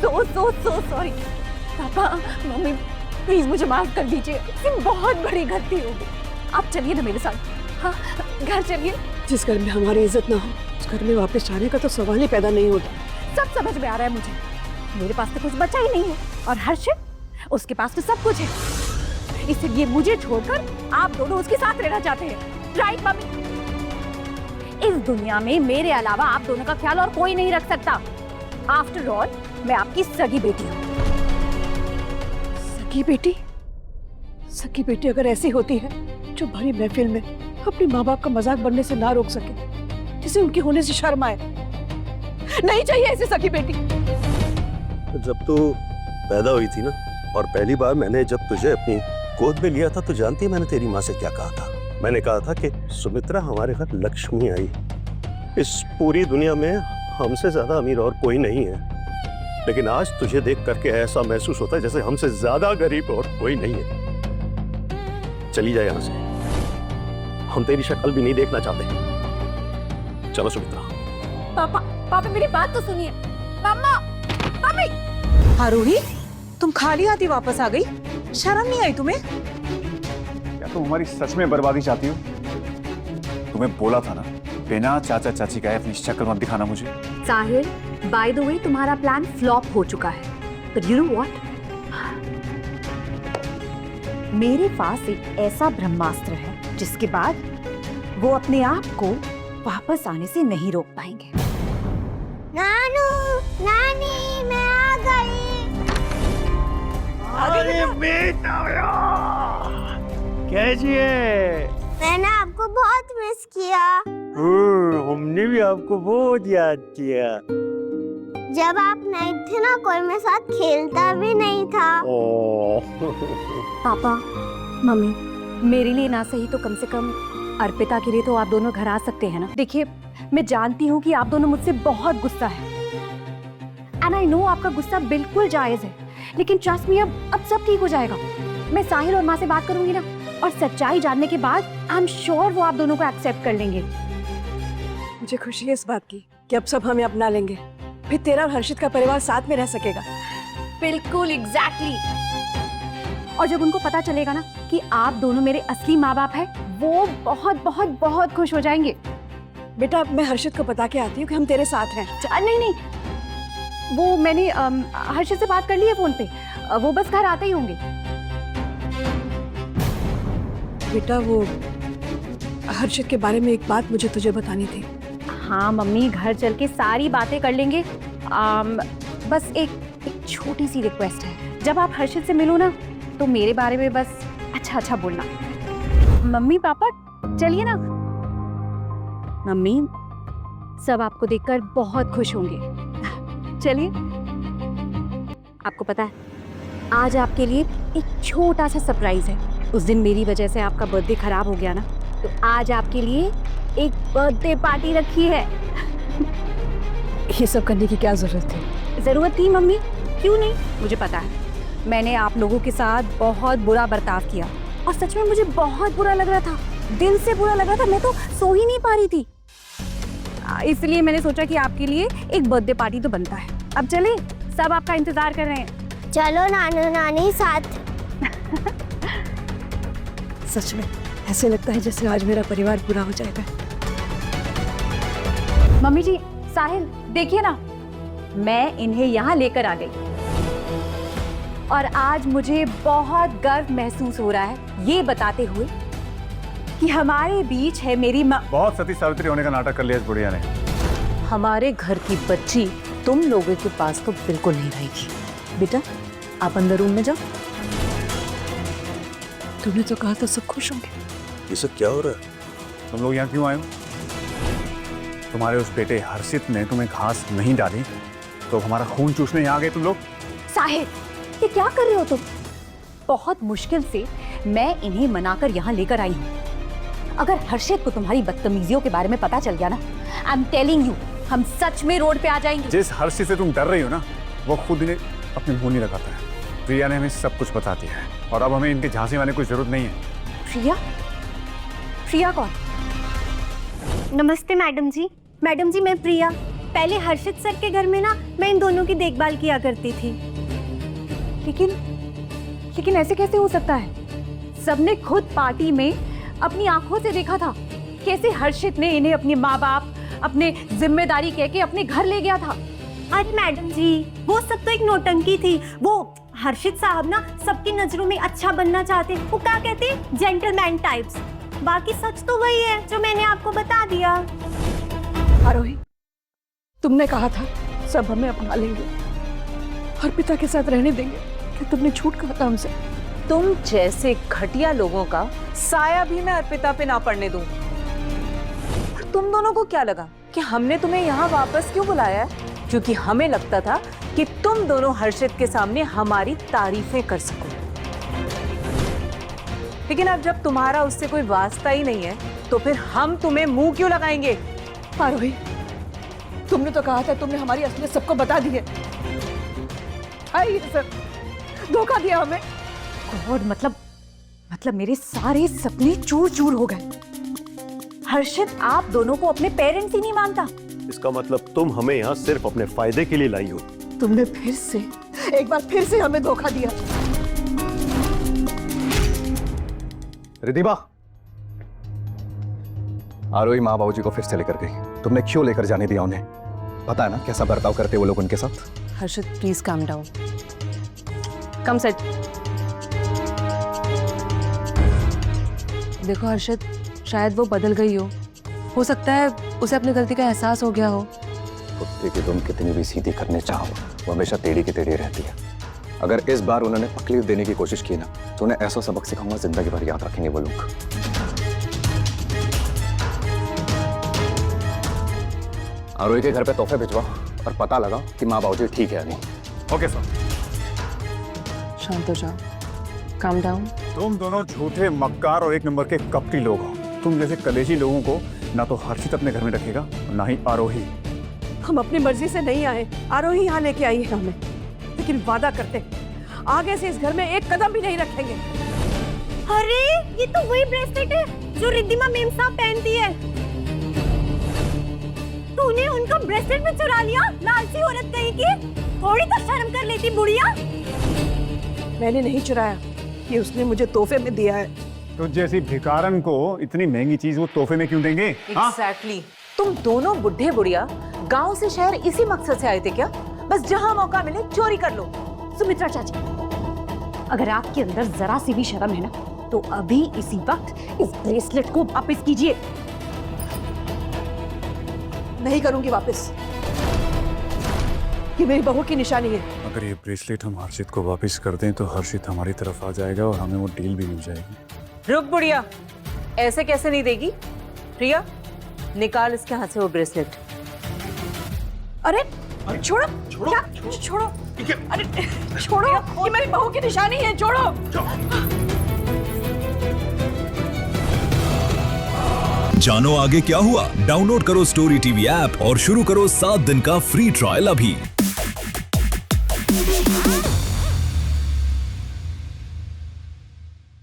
so sorry। Papa mummy please मुझे माफ कर दीजिए, इससे बहुत बड़ी गलती होगी। आप चलिए ना मेरे साथ, हाँ घर चलिए। जिस घर में हमारी इज्जत ना हो उस घर में वापस जाने का तो सवाल ही पैदा नहीं होता। सब समझ में आ रहा है मुझे, मेरे पास तो कुछ बचा ही नहीं है और हर्षित उसके पास तो सब कुछ है, इसलिए मुझे छोड़कर आप दोनों उसके साथ रहना चाहते हैं, राइट मम्मी? इस दुनिया में मेरे अलावा आप दोनों का ख्याल और कोई नहीं रख सकता। आफ्टर ऑल मैं आपकी सगी बेटी हूँ। सगी बेटी? सगी बेटी अगर ऐसी होती है जो भरी महफिल में अपने माँ बाप का मजाक बनने से ना रोक सके, जिसे उनके होने से शर्म आए, नहीं चाहिए ऐसी सगी बेटी। जब तू पैदा हुई थी ना और पहली बार मैंने जब तुझे अपनी गोद में लिया था तो जानती है मैंने तेरी माँ से क्या कहा था? मैंने कहा था कि सुमित्रा हमारे घर लक्ष्मी आई, इस पूरी दुनिया में हमसे ज्यादा अमीर और कोई नहीं है, लेकिन आज तुझे देख करके ऐसा महसूस होता है जैसे हमसे ज्यादा गरीब और कोई नहीं है। चली जाए यहाँ से, हम तेरी शक्ल भी नहीं देखना चाहते। चलो सुमित्रा। पापा पापा मेरी बात तो सुनिए। मम्मा मम्मी। आरोही, तुम खाली हाथी वापस आ गई? शर्म नहीं आई तुम्हें? क्या तुम हमारी सच में बर्बादी चाहती हो? तुम्हें बोला था ना, बिना चाचा चाची का अपनी शक्ल मत दिखाना मुझे। साहिल, बाय द वे तुम्हारा प्लान फ्लॉप हो चुका है, but you know what? मेरे पास एक ऐसा ब्रह्मास्त्र है जिसके बाद वो अपने आप को वापस आने से नहीं रोक पाएंगे। नानू, नानी, मैं आ गई। अरे बेटा कैसी है? मैंने आपको बहुत मिस किया। हमने भी आपको बहुत याद किया। जब आप नहीं थे ना कोई मेरे साथ खेलता भी नहीं था। पापा मम्मी, मेरे लिए ना सही तो कम से कम अर्पिता के लिए तो आप दोनों घर आ सकते हैं ना। देखिए मैं जानती हूँ कि आप दोनों मुझसे बहुत गुस्सा है, एंड आई नो आपका गुस्सा बिल्कुल जायज है, लेकिन ट्रस्ट मी अब सब ठीक हो जाएगा। मैं साहिल और माँ से बात करूंगी ना, और सच्चाई जानने के बाद आई एम श्योर वो आप दोनों को एक्सेप्ट कर लेंगे। मुझे खुशी है इस बात की कि अब सब हमें अपना लेंगे, फिर तेरा और हर्षित का परिवार साथ में रह सकेगा। बिल्कुल एग्जैक्टली। और जब उनको पता चलेगा ना कि आप दोनों मेरे असली माँ बाप हैं, वो बहुत बहुत बहुत खुश हो जाएंगे। बेटा मैं हर्षित को बता के आती हूँ कि हम तेरे साथ हैं। नहीं, वो मैंने हर्षित से बात कर ली है फोन पे, वो बस घर आते ही होंगे। बेटा वो हर्षित के बारे में एक बात मुझे तुझे बतानी थी। हाँ मम्मी, घर चल के सारी बातें कर लेंगे। बस एक छोटी सी रिक्वेस्ट है, जब आप हर्षित से मिलो ना तो मेरे बारे में बस अच्छा बोलना। मम्मी पापा चलिए ना। मम्मी सब आपको देखकर बहुत खुश होंगे, चलिए। आपको पता है आज आपके लिए एक छोटा सा सरप्राइज है। उस दिन मेरी वजह से आपका बर्थडे खराब हो गया ना, तो आज आपके लिए एक बर्थडे पार्टी रखी है। ये सब करने की क्या जरूरत थी? जरूरत थी मम्मी, क्यों नहीं? मुझे पता है मैंने आप लोगों के साथ बहुत बुरा बर्ताव किया, और सच में मुझे बहुत बुरा लग रहा था, दिल से बुरा लग रहा था। मैं तो सो ही नहीं पा रही थी, इसलिए मैंने सोचा कि आपके लिए एक बर्थडे पार्टी तो बनता है। अब चले, सब आपका इंतजार कर रहे हैं। चलो नानू नानी साथ। सच में ऐसे लगता है जैसे आज मेरा परिवार पूरा हो जाएगा। मम्मी जी, साहिल देखिए ना, मैं इन्हें यहाँ लेकर आ गई और आज मुझे बहुत गर्व महसूस हो रहा है ये बताते हुए कि हमारे बीच है मेरी माँ। बहुत सती सावित्री होने का नाटक कर लिया इस बुढ़िया ने। हमारे घर की बच्ची तुम लोगों के पास तो बिल्कुल नहीं रहेगी। बेटा आप अंदर रूम में जाओ। तुमने तो कहा था सब खुश होंगे। ये सब क्या हो रहा है? तुम लोग यहाँ क्यों आए हो? तुम्हारे उस बेटे हर्षित ने तुम्हें घास नहीं डाली तो हमारा खून चूसने यहाँ आ गए तुम लोग? साहिल ये क्या कर रहे हो तुम? बहुत मुश्किल से मैं इन्हें मनाकर यहाँ लेकर आई हूँ। अगर हर्षित को तुम्हारी बदतमीजियों के बारे में पता चल गया ना, आई एम टेलिंग यू, हम सच में रोड पे आ जाएंगे। जिस हर्षित से तुम डर रही हो ना, वो खुद इन्हें अपने मुंह नहीं लगाता है। प्रिया ने हमें सब कुछ बता दिया है और अब हमें इनके झांसे वाले कोई जरूरत नहीं है। प्रिया? प्रिया कौन? नमस्ते मैडम जी। मैडम जी मैं प्रिया। पहले हर्षित सर के घर में ना मैं इन दोनों की देखभाल किया करती थी। लेकिन ऐसे कैसे हो सकता है? सबने खुद पार्टी में अपनी आंखों से देखा था कैसे हर्षित ने इन्हें अपने माँ बाप अपने जिम्मेदारी कह के अपने घर ले गया था। अरे मैडम जी, वो सब तो एक नौटंकी थी। वो हर्षित साहब ना सबकी नजरों में अच्छा बनना चाहते, वो क्या कहते, जेंटलमैन टाइप्स। बाकी सच तो वही है जो मैंने आपको बता दिया। आरोही, तुमने कहा था सब हमें अपना लेंगे और पिता के साथ रहने देंगे, क्या तुमने झूठ कहा था हमसे? तुम जैसे घटिया लोगों का साया भी मैं अर्पिता पे ना पड़ने दूं। और तुम दोनों को क्या लगा कि हमने तुम्हें यहाँ वापस क्यों बुलाया है? क्योंकि हमें लगता था कि तुम दोनों हर्षित के सामने हमारी तारीफें कर सको। लेकिन अब जब तुम्हारा उससे कोई वास्ता ही नहीं है तो फिर हम तुम्हें मुंह क्यों लगाएंगे? आरोही, तुमने तो कहा था तुमने हमारी असलियत सबको बता दी है। सर, धोखा दिया हमें। और मतलब मेरे सारे सपने चूर चूर हो गए। हर्षित आप दोनों को अपने पेरेंट्स ही नहीं मानता। इसका मतलब तुम हमें यहाँ सिर्फ अपने फायदे के लिए लाई हो। तुमने एक बार फिर से हमें धोखा दिया। रिधिमा, आरोही माँ बाबूजी को फिर से लेकर गई। तुमने क्यों लेकर जाने दिया उन्हें? पता है ना कैसा बर्ताव करते वो लोग उनके साथ। Harshit please calm down, come set. देखो हर्षित, शायद वो बदल गई हो सकता है उसे अपनी गलती का एहसास हो गया हो। कुत्ते की तुम कितनी भी सीधी करने चाहो, वो हमेशा टेढ़ी की टेढ़ी रहती है। अगर इस बार उन्होंने तकलीफ देने की कोशिश की ना तो उन्हें ऐसा सबक सिखाऊंगा जिंदगी भर याद रखेंगे वो लोग। आरोही के घर पे तोहफे भिजवाओ और पता लगाओ कि माँ बाबूजी ठीक है या नहीं। Okay sir. शांत हो जाओ, काम डाउन। तुम दोनों झूठे, मक्कार और एक नंबर के कपटी लोग हो। तुम जैसे कलेशी लोगों को ना तो हर्षित अपने घर में रखेगा और ना ही आरोही। हम अपनी मर्जी से नहीं आए, आरोही यहाँ लेके आई है हमें। लेकिन वादा करते आगे से इस घर में एक कदम भी नहीं रखेंगे। अरे ये तो वही ब्रेसलेट है जो रिद्धिमा मेम साहब पहनती है। तूने उनका ब्रेसलेट में चुरा लिया, लालची औरत कहीं की। थोड़ी तो शर्म कर लेती बुढ़िया। मैंने नहीं चुराया, ये उसने मुझे तोहफे में दिया है। तो जैसी भिखारन को इतनी महंगी चीज वो तोहफे में क्यों देंगे? Exactly. तुम दोनों बुढ़े बुढ़िया गांव से शहर इसी मकसद से आए थे क्या? बस जहां मौका मिले चोरी कर लो। सुमित्रा चाची, अगर आपके अंदर जरा सी भी शर्म है ना तो अभी इसी वक्त इस ब्रेसलेट को वापस कीजिए। नहीं करूंगी वापस, ये मेरी बहू की निशानी है। अगर ये ब्रेसलेट हम हर्षित को वापस कर दें तो हर्षित हमारी तरफ आ जाएगा और हमें वो डील भी मिल जाएगी। रुक बुढ़िया, ऐसे कैसे नहीं देगी? प्रिया, निकाल इसके हाथ से वो ब्रेसलेट। अरे छोड़ो, छोड़ो, अरे छोड़ो, ये मेरी बहू की निशानी है, छोड़ो। जानो आगे क्या हुआ? डाउनलोड करो स्टोरी टीवी ऐप और शुरू करो 7 दिन का फ्री ट्रायल अभी।